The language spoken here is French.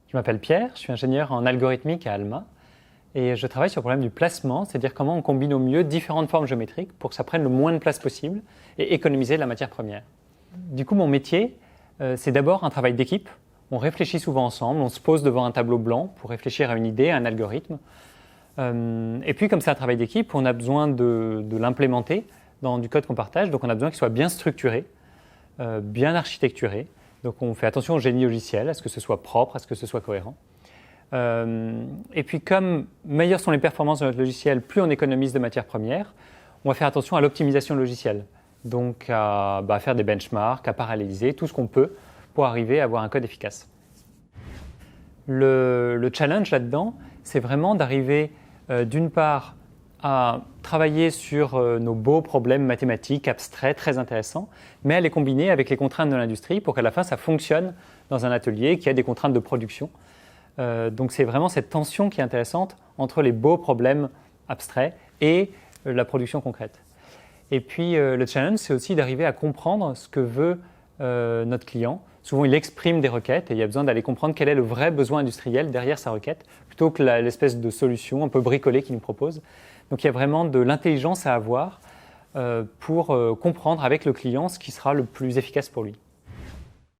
Je m'appelle Pierre, je suis ingénieur en algorithmique à Alma et je travaille sur le problème du placement, c'est-à-dire comment on combine au mieux différentes formes géométriques pour que ça prenne le moins de place possible et économiser de la matière première. Du coup, mon métier, c'est d'abord un travail d'équipe. On réfléchit souvent ensemble, on se pose devant un tableau blanc pour réfléchir à une idée, à un algorithme. Et puis, comme c'est un travail d'équipe, on a besoin de l'implémenter dans du code qu'on partage, donc on a besoin qu'il soit bien structuré, bien architecturé. Donc on fait attention au génie logiciel, à ce que ce soit propre, à ce que ce soit cohérent. Et puis comme meilleures sont les performances de notre logiciel, plus on économise de matières premières, on va faire attention à l'optimisation logicielle. Donc à faire des benchmarks, à paralléliser, tout ce qu'on peut pour arriver à avoir un code efficace. Le challenge là-dedans, c'est vraiment d'arriver d'une part à travailler sur nos beaux problèmes mathématiques, abstraits, très intéressants, mais à les combiner avec les contraintes de l'industrie pour qu'à la fin, ça fonctionne dans un atelier qui a des contraintes de production. Donc c'est vraiment cette tension qui est intéressante entre les beaux problèmes abstraits et la production concrète. Et puis le challenge, c'est aussi d'arriver à comprendre ce que veut notre client. Souvent, il exprime des requêtes et il y a besoin d'aller comprendre quel est le vrai besoin industriel derrière sa requête, plutôt que l'espèce de solution un peu bricolée qu'il nous propose. Donc il y a vraiment de l'intelligence à avoir pour comprendre avec le client ce qui sera le plus efficace pour lui.